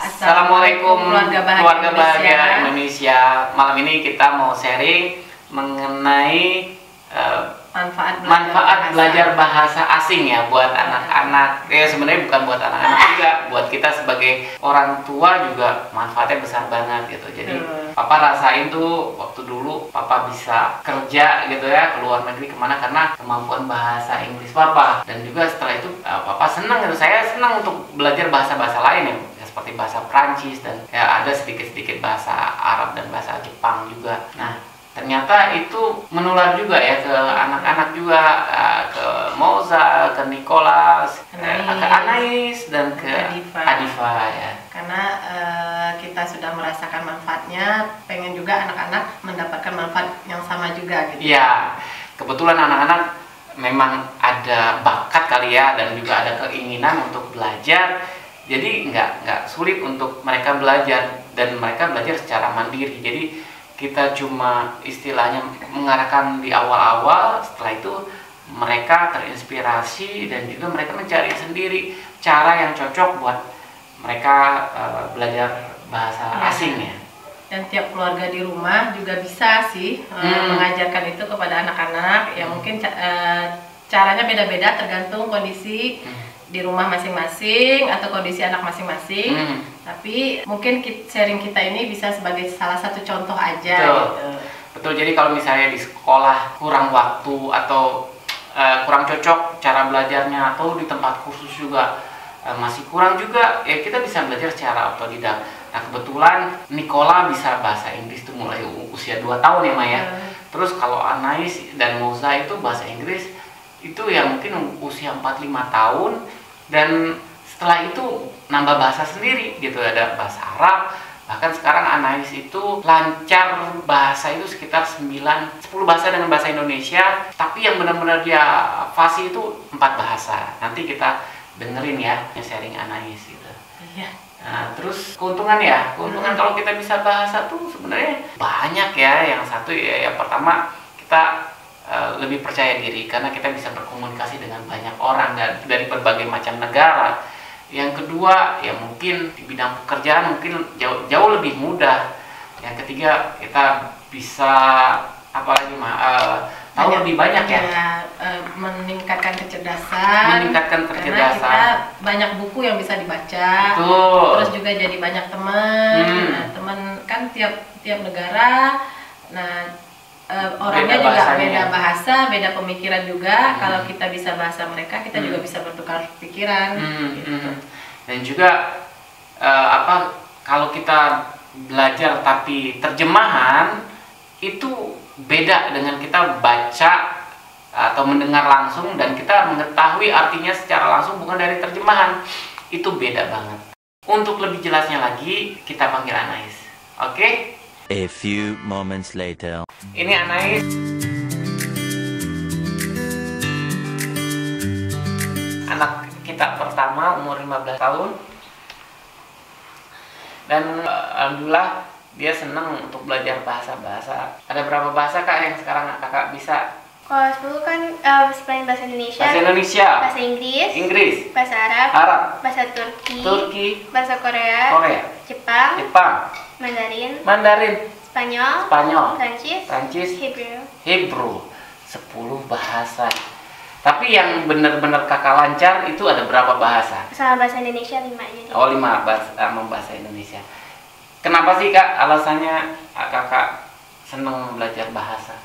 Assalamualaikum keluarga bahagia Indonesia. Malam ini kita mau sharing mengenai manfaat belajar bahasa asing ya buat anak-anak. Ya sebenarnya bukan buat anak-anak juga, buat kita sebagai orang tua juga manfaatnya besar banget gitu. Jadi papa rasain tuh waktu dulu papa bisa kerja gitu ya ke luar negeri kemana karena kemampuan bahasa Inggris papa, dan juga setelah itu papa senang gitu. Saya senang untuk belajar bahasa-bahasa lain ya, seperti bahasa Prancis dan ya ada sedikit-sedikit bahasa Arab dan bahasa Jepang juga. Nah, ternyata itu menular juga ya ke anak-anak juga, ke Moza, ke Nicholas, ke Anais dan ke Adifa ya. Karena kita sudah merasakan manfaatnya, pengen juga anak-anak mendapatkan manfaat yang sama juga gitu. Iya, kebetulan anak-anak memang ada bakat kali ya dan juga ada keinginan untuk belajar. Jadi nggak sulit untuk mereka belajar, dan mereka belajar secara mandiri. Jadi kita cuma istilahnya mengarahkan di awal-awal, setelah itu mereka terinspirasi dan juga mereka mencari sendiri cara yang cocok buat mereka belajar bahasa asing ya. Dan tiap keluarga di rumah juga bisa sih mengajarkan itu kepada anak-anak. Ya mungkin caranya beda-beda tergantung kondisi di rumah masing-masing atau kondisi anak masing-masing. Tapi mungkin sharing kita ini bisa sebagai salah satu contoh aja. Betul. Gitu. Betul. Jadi kalau misalnya di sekolah kurang waktu atau kurang cocok cara belajarnya, atau di tempat kursus juga masih kurang juga, ya kita bisa belajar secara otodidak. Nah, kebetulan Nicola bisa bahasa Inggris tuh mulai usia 2 tahun ya Maya. Terus kalau Anais dan Moza itu bahasa Inggris itu ya mungkin usia 4-5 tahun, dan setelah itu nambah bahasa sendiri gitu, ada bahasa Arab. Bahkan sekarang Anais itu lancar bahasa itu sekitar 9-10 bahasa dengan bahasa Indonesia, tapi yang benar-benar dia fasih itu 4 bahasa. Nanti kita dengerin ya sharing Anais gitu. Iya. Nah, terus keuntungan kalau kita bisa bahasa tuh sebenarnya banyak ya. Yang satu ya, yang pertama kita lebih percaya diri karena kita bisa berkomunikasi dengan banyak orang dari berbagai macam negara. Yang kedua ya mungkin di bidang pekerjaan mungkin jauh lebih mudah. Yang ketiga kita bisa tahu lebih banyak ya. Meningkatkan kecerdasan. Karena kita banyak buku yang bisa dibaca. Betul. Terus juga jadi banyak teman. Nah, teman kan tiap negara. Nah, orangnya juga beda bahasa, beda pemikiran juga. Kalau kita bisa bahasa mereka, kita juga bisa bertukar pikiran. Gitu. Dan juga kalau kita belajar tapi terjemahan itu beda dengan kita baca atau mendengar langsung dan kita mengetahui artinya secara langsung bukan dari terjemahan. Itu beda banget. Untuk lebih jelasnya lagi kita panggil Anais. Oke? A few moments later. Ini Anais. Anak kita pertama umur 15 tahun. Dan alhamdulillah dia senang untuk belajar bahasa-bahasa. Ada berapa bahasa Kak yang sekarang Kakak bisa? Kalau 10 kan selain bahasa Indonesia, bahasa Inggris, bahasa Arab, bahasa Turki, bahasa Korea, Jepang, Mandarin, Spanyol, Prancis, Hebrew. 10 bahasa. Tapi yang benar-benar Kakak lancar itu ada berapa bahasa? Sama bahasa Indonesia 5 aja. Oh, 5 bahasa Indonesia. Kenapa sih Kak alasannya Kakak senang belajar bahasa?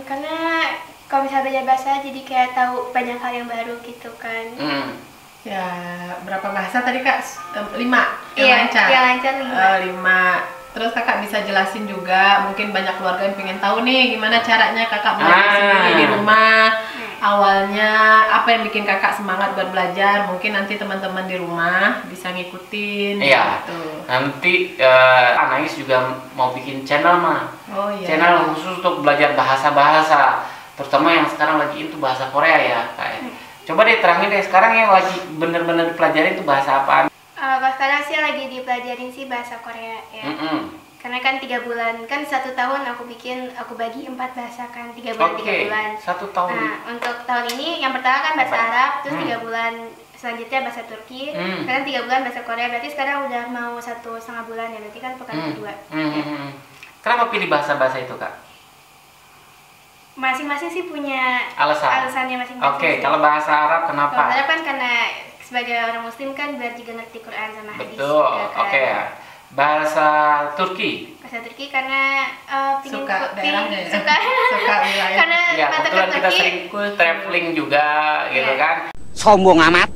Karena kalau bisa belajar bahasa jadi kayak tahu banyak hal yang baru gitu kan. Ya, berapa bahasa tadi Kak? 5 yang lancar. Yang lancar 5. Terus Kakak bisa jelasin juga, mungkin banyak keluarga yang pengen tahu nih gimana caranya Kakak belajar sendiri di rumah. Awalnya apa yang bikin Kakak semangat buat belajar? Mungkin nanti teman-teman di rumah bisa ngikutin. Iya. Gitu. Nanti Anais juga mau bikin channel channel khusus untuk belajar bahasa-bahasa, terutama yang sekarang lagi itu bahasa Korea ya Kak. Coba deh terangin deh sekarang yang lagi bener-bener dipelajari itu bahasa apaan? Kalau sekarang sih lagi dipelajarin sih bahasa Korea ya. Karena kan 3 bulan, kan 1 tahun aku bagi 4 bahasa kan, 3 bulan 3 bulan. 1 tahun. Nah untuk tahun ini yang pertama kan bahasa Arab, terus 3 bulan selanjutnya bahasa Turki, sekarang 3 bulan bahasa Korea, berarti sekarang udah mau 1,5 bulan ya, berarti kan pekan kedua. Ya. Kenapa pilih bahasa-bahasa itu, Kak? Masing-masing sih punya alasannya masing-masing. Oke, kalau bahasa Arab kenapa? Kalau Arab kan karena sebagai orang Muslim kan biar juga ngerti Quran sama hadis. Betul, Kan. oke. Bahasa Turki? Bahasa Turki karena Suka daerahnya ya? suka wilayah. karena Ya, mata kebetulan kita Turki. sering traveling juga, gitu kan. Sombong amat.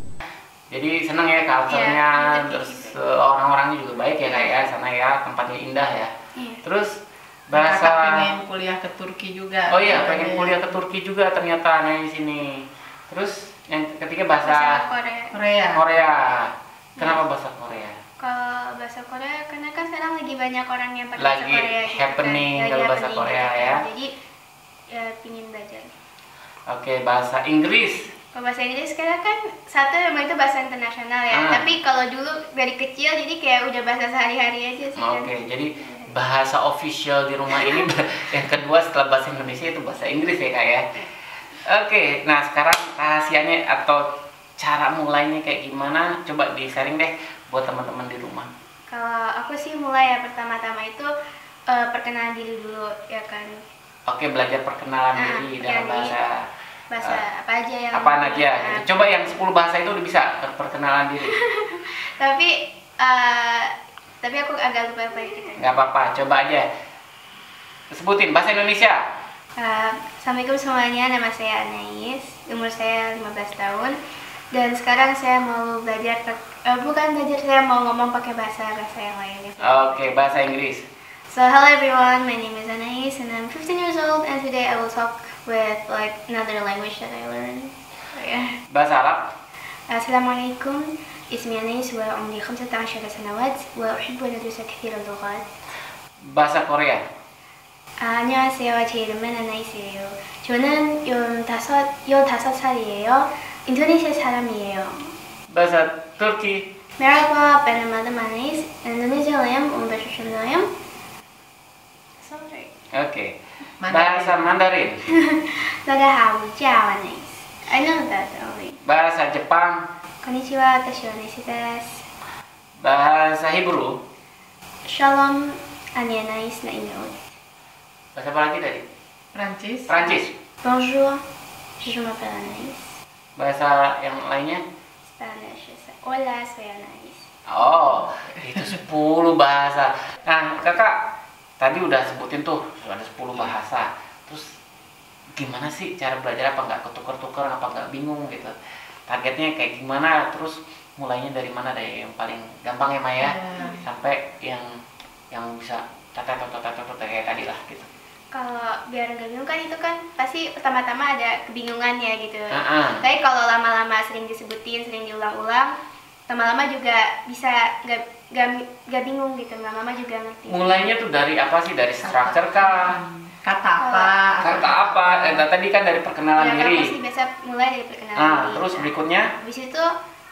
Jadi seneng ya culture-nya, Iya, terus gitu. orang-orangnya juga baik ya, kayak sana ya, tempatnya indah ya. Iya. Terus Kakak bahasa pengen kuliah ke Turki juga. Oh iya, pengen kuliah ke Turki juga ternyata nih di sini. Terus yang ketiga bahasa Korea. Korea. Kenapa bahasa Korea? Kalau bahasa Korea karena kan sekarang lagi banyak orang yang pakai bahasa Lagi Korea gitu happening kan. Lagi kalau bahasa happening Korea gitu ya. kan. Jadi ya pingin belajar. Oke, bahasa Inggris. Kalau bahasa Inggris sekarang kan satu memang itu bahasa internasional ya. Tapi kalau dulu dari kecil jadi kayak udah bahasa sehari-hari aja sih kan. Oke, jadi bahasa official di rumah ini yang kedua setelah bahasa Indonesia itu bahasa Inggris ya, Kak ya. Oke, nah sekarang rahasianya atau cara mulainya kayak gimana? Coba di-sharing deh buat teman-teman di rumah. Kalau aku sih mulai ya pertama-tama itu perkenalan diri dulu ya kan. Oke, belajar perkenalan diri dalam bahasa apa aja yang apaan aja gitu. Coba yang 10 bahasa itu udah bisa perkenalan diri. tapi aku agak lupa gitu. Nggak apa-apa, coba aja sebutin bahasa Indonesia. Assalamualaikum semuanya, nama saya Anais, umur saya 15 tahun dan sekarang saya mau belajar saya mau ngomong pakai bahasa yang lain. Oke, bahasa Inggris. So hello everyone, my name is Anais and I'm 15 years old and today I will talk with like another language that I learned. So, yeah. Bahasa Arab. Assalamualaikum, اسمي أنيس وعمري 15 سنوات وأحب أن أدرس كثير اللغات. Bahasa Korea. 안녕하세요. 제 이름은 아나이스예요. 저는 15살이에요. 인도네시아 사람이에요. Bahasa Turki. Merhaba, benim adım Anais. Indonezyalıyım, 15 yaşındayım. Sorry. Oke. Mandarin. Bahasa Mandarin. 大家好，我叫 Anais. I know that only. Bahasa Jepang. konnichiwa, watashi wa Anais desu. Bahasa Hebrew. Shalom, ani Anais na inyo. Bahasa apa lagi tadi? Prancis. Prancis. Bonjour, je m'appelle Anais. Bahasa yang lainnya? Spanish. Hola, soy Anais. Oh, itu 10 bahasa. Nah, kakak tadi udah sebutin tuh ada 10 bahasa. Terus gimana sih cara belajar, apa nggak ketukar-tukar, apa nggak bingung gitu? Targetnya kayak gimana? Terus mulainya dari mana, dari yang paling gampang ya Maya, sampai yang bisa tata kayak tadi lah gitu. Kalau biar nggak bingung kan itu kan pasti pertama-tama ada kebingungan ya gitu. Tapi kalau lama-lama sering disebutin, sering diulang-ulang, lama-lama juga bisa nggak bingung gitu, lama-lama juga ngerti. Mulainya tuh dari apa sih? Dari structure kah? Kata apa? Kata apa? Tadi kan dari perkenalan Ya, diri. pasti biasa mulai dari perkenalan diri. Terus Nah, berikutnya? habis itu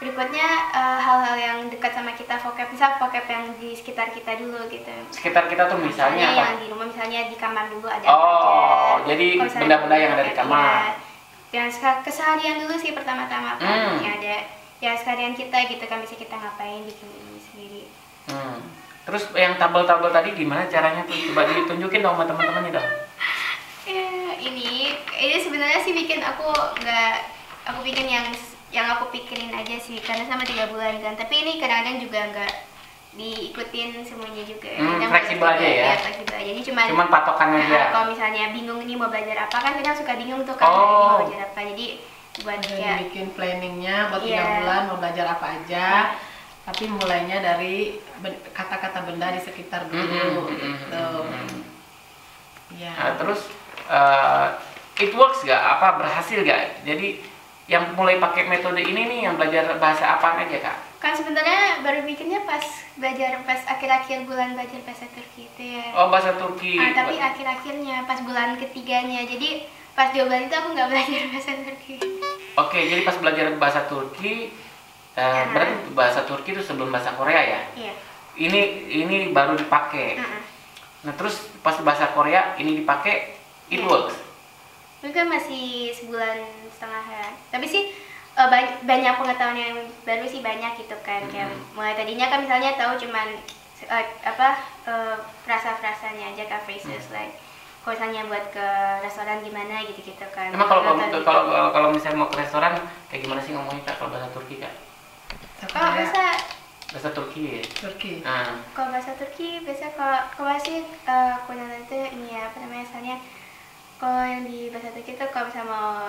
berikutnya hal-hal yang dekat sama kita, misal vocab yang di sekitar kita dulu gitu. Sekitar kita tuh misalnya apa? yang di rumah, misalnya di kamar dulu ada Oh, apa aja. jadi Kalau misalnya benda-benda yang ada di ya, kamar. yang keseharian dulu sih pertama-tama kan. Ya ada ya keseharian kita gitu kan, bisa kita ngapain, bikin ini sendiri. Terus yang tabel-tabel tadi gimana caranya tuh? Coba ditunjukin dong sama teman-temannya dong. Ini sebenarnya sih bikin aku bikin yang aku pikirin aja sih, karena sama 3 bulan kan. Tapi ini kadang-kadang juga nggak diikutin semuanya juga. Fleksibel aja ya. Fleksibel aja. Jadi Cuman patokan aja. kalau misalnya bingung ini mau belajar apa, kan kadang suka bingung tuh kan, ini mau belajar apa. Jadi buat bikin planningnya buat 3 bulan mau belajar apa aja. Tapi mulainya dari kata-kata benda di sekitar dulu. Gitu. Ya. Nah, terus it works gak? Apa berhasil gak? Jadi yang mulai pakai metode ini nih yang belajar bahasa apa aja Kak? Kan sebenarnya baru bikinnya pas akhir-akhir bulan belajar bahasa Turki itu ya. Oh, bahasa Turki. Tapi akhir-akhirnya pas bulan ketiganya. Jadi pas 2 bulan itu aku nggak belajar bahasa Turki. Oke, jadi pas belajar bahasa Turki, berarti bahasa Turki itu sebelum bahasa Korea ya? Iya. Ini baru dipakai. Nah, terus pas bahasa Korea ini dipakai, it works. Itu kan masih sebulan setengah ya. Tapi sih banyak pengetahuan yang baru sih, banyak gitu kan. Kayak mulai tadinya kan misalnya tahu cuman frasa-frasanya aja, kan phrases like kalau misalnya buat ke restoran gimana gitu-gitu kan. Emang kalau misalnya mau ke restoran kayak gimana sih ngomongnya Kak, kalau bahasa Turki Kak? Kalau Bahasa Turki ya? Turki. Kalau bahasa Turki biasa kalau sih kuliah itu ini ya, apa namanya, misalnya kalau yang di bahasa Turki itu kalau misalnya mau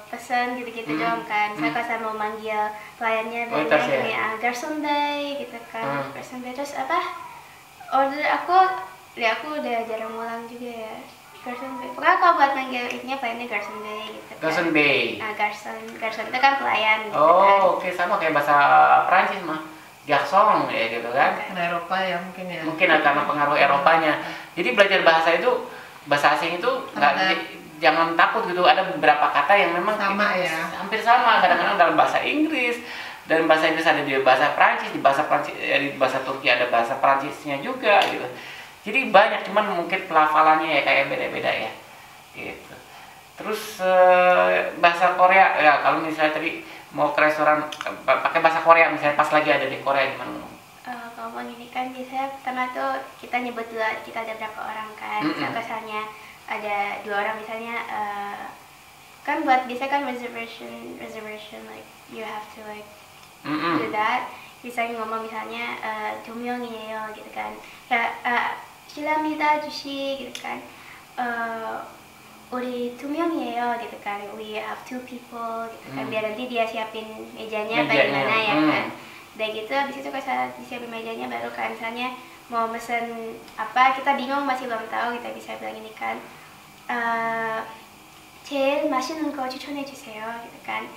pesan gitu-gitu dong kan. Misalnya kalau saya mau manggil pelayannya bilangnya ini garçon bay gitu kan. Garçon bay, terus order aku udah jarang ulang juga ya. Garçon bay. Pokoknya kalau buat manggil ininya pelayannya garçon bay gitu kan. Garçon bay. Nah, garçon itu kan pelayan gitu kan. Oh, oke, sama kayak bahasa Prancis mah. Garçon ya gitu kan. Eropa ya mungkin ya. Mungkin karena pengaruh Eropanya. Jadi belajar bahasa asing itu jangan takut gitu, ada beberapa kata yang memang sama ya, hampir sama, kadang-kadang dalam bahasa Inggris, dan bahasa Inggris ada di bahasa Prancis, di bahasa Turki ada bahasa Prancisnya juga gitu. Jadi banyak, cuman mungkin pelafalannya ya kayak beda-beda ya gitu. Terus bahasa Korea ya, kalau misalnya tadi mau ke restoran pakai bahasa Korea, misalnya pas lagi ada di Korea gimana ngomong? Kalau mau ini kan biasanya pertama tuh kita nyebut dulu kita ada berapa orang kan. Misalnya ada 2 orang misalnya, kan buat biasa kan reservation like you have to like do that. Bisa ngomong misalnya 2 명이에요 gitu kan, ya 실례합니다 주시 gitu kan, 우리 2 명이에요 gitu kan, we have 2 people gitu kan, biar nanti dia siapin mejanya bagaimana ya kan. Udah gitu habis itu kalau disiapin mejanya baru kan misalnya mau mesen apa, kita bingung masih belum tahu, kita bisa bilang ini kan, 제일 맛있는 거 추천해 주세요 gitu kan.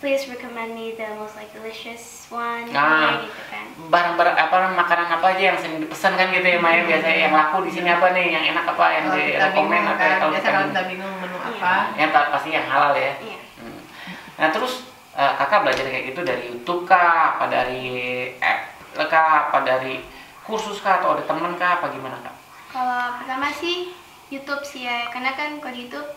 Please recommend me the most like delicious one gitu kan. Barang-barang makanan apa aja yang sering dipesan kan gitu ya Maya, biasanya yang laku di sini apa nih, yang enak apa, yang direkomend apa ya, kalau kita bingung menu apa. Yang pasti yang halal ya. Nah terus kakak belajar kayak gitu dari YouTube kah, apa dari app kah, apa dari kursus kah, atau ada temen kah, apa gimana Kak? Kalau pertama sih YouTube sih ya, karena kan kalau di YouTube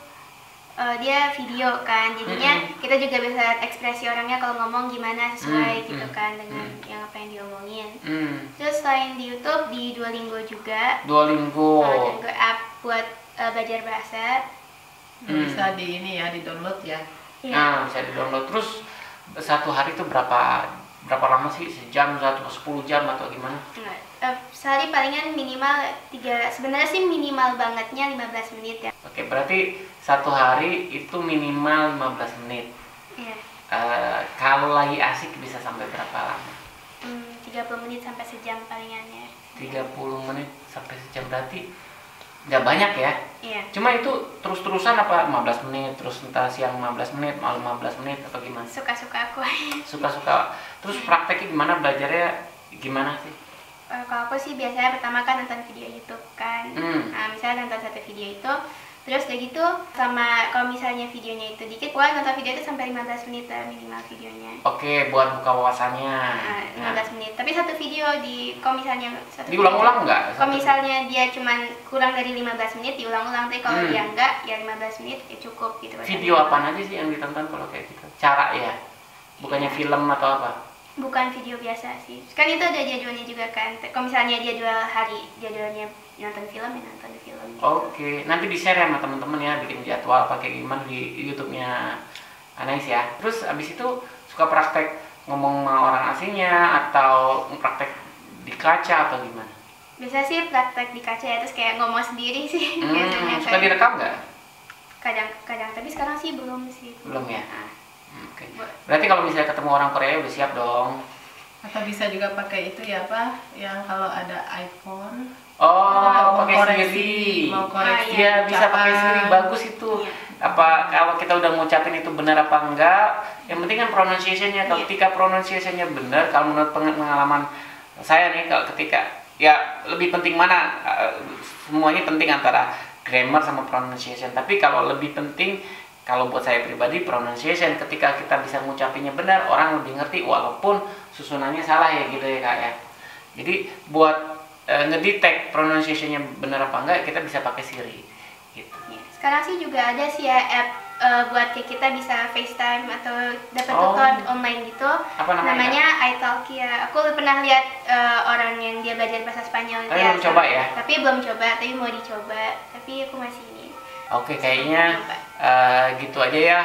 dia video kan, jadinya kita juga bisa ekspresi orangnya kalau ngomong gimana sesuai gitu kan dengan yang apa yang diomongin. Terus selain di YouTube, di Duolingo juga. Duolingo app buat belajar bahasa. Bisa di ini ya, di download ya. Nah bisa di download. Terus satu hari itu berapa lama sih? Sejam, 10 jam atau gimana? Sehari palingan minimal 3, sebenarnya sih minimal bangetnya 15 menit ya. Oke, berarti satu hari itu minimal 15 menit. Iya. Kalau lagi asik bisa sampai berapa lama? 30 menit sampai sejam palingannya. 30 menit sampai sejam, berarti nggak banyak ya? Iya. Cuma itu terus-terusan apa 15 menit, terus entah siang 15 menit, malam 15 menit atau gimana? Suka-suka aku. Suka-suka. Terus prakteknya gimana, belajarnya gimana sih? Kalau aku sih biasanya pertama kan nonton video YouTube kan. Nah, misalnya nonton satu video itu, terus udah gitu sama kalau misalnya videonya itu dikit, pokoknya nonton video itu sampai 15 menit lah minimal videonya. Oke, buat buka wawasannya. 15 menit. Tapi satu video kalau misalnya diulang-ulang nggak? Kalau misalnya dia cuman kurang dari 15 menit diulang-ulang, tapi kalau dia enggak ya 15 menit ya cukup gitu. Video apa aja sih yang ditonton kalau kayak gitu? Cara ya? Bukannya film atau apa? Bukan video biasa sih. Kan itu ada jadwalnya juga kan. Kalau misalnya jadwalnya nonton film ya nonton film gitu. Oke, nanti di-share ya sama teman-teman ya, bikin jadwal pakai gimana di YouTube-nya Anais ya. Terus abis itu suka praktek ngomong sama orang asingnya atau praktek di kaca atau gimana? Biasa sih praktek di kaca ya, terus kayak ngomong sendiri sih biasanya. Suka direkam nggak? Kadang, tapi sekarang sih belum sih. Belum ya? Oke. Berarti kalau misalnya ketemu orang Korea udah siap dong. Atau bisa juga pakai itu ya Pak, yang kalau ada iPhone. Pakai Siri. Mau koreksi. Iya, bisa pakai Siri, bagus itu. Apa kalau kita udah ngucapin itu benar apa enggak? Yang penting kan pronunciation-nya. Kalau ketika pronunciation-nya benar, kalau menurut pengalaman saya nih, kalau ketika ya lebih penting mana? Semuanya penting antara grammar sama pronunciation. Tapi kalau lebih penting, kalau buat saya pribadi, pronunciation. Ketika kita bisa ngucapinnya benar, orang lebih ngerti walaupun susunannya salah ya gitu ya Kak ya. Jadi buat ngedetect pronunciation-nya benar apa enggak, kita bisa pakai Siri gitu. Sekarang sih juga ada sih ya app buat kayak kita bisa FaceTime atau dapat Oh. tutor online gitu. Apa namanya? iTalkia. Aku pernah lihat orang yang dia belajar bahasa Spanyol. Tapi belum coba ya? Tapi belum coba, tapi mau dicoba. Tapi aku masih ini. Oke, kayaknya gitu aja ya,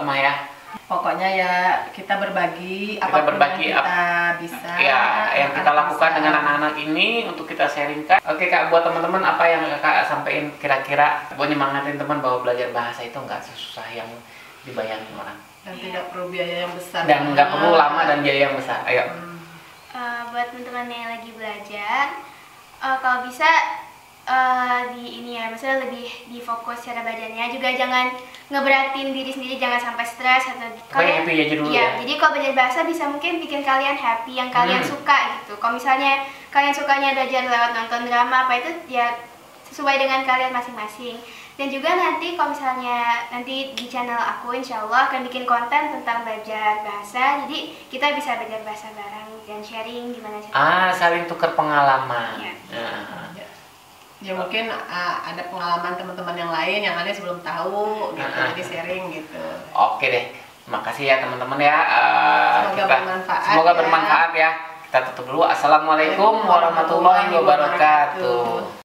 Maya. Pokoknya ya kita berbagi Kita apapun berbagi yang kita bisa. Ya, yang kita lakukan bisa. dengan anak-anak ini untuk kita sharingkan. Oke Kak, buat teman-teman apa yang Kakak sampaikan kira-kira buat nyemangatin teman bahwa belajar bahasa itu nggak sesusah yang dibayangin orang. Dan tidak perlu biaya yang besar. Dan nggak perlu lama dan biaya yang besar. Ayo. Buat teman-teman yang lagi belajar, kalau bisa di ini ya, maksudnya lebih difokus cara belajarnya, juga jangan ngeberatin diri sendiri, jangan sampai stres atau Pokoknya happy aja dulu iya, ya. jadi kalau belajar bahasa bisa mungkin bikin kalian happy, yang kalian suka gitu. Kalau misalnya kalian sukanya belajar lewat nonton drama apa itu ya sesuai dengan kalian masing-masing. Dan juga nanti kalau misalnya nanti di channel aku insya Allah akan bikin konten tentang belajar bahasa, jadi kita bisa belajar bahasa bareng dan sharing gimana caranya. Saling tukar pengalaman. Iya. Ya mungkin ada pengalaman teman-teman yang lain yang Anes belum tahu gitu, jadi sharing gitu. Oke deh, makasih ya teman-teman ya. Semoga bermanfaat semoga ya. bermanfaat ya. Kita tutup dulu. Assalamualaikum warahmatullahi wabarakatuh.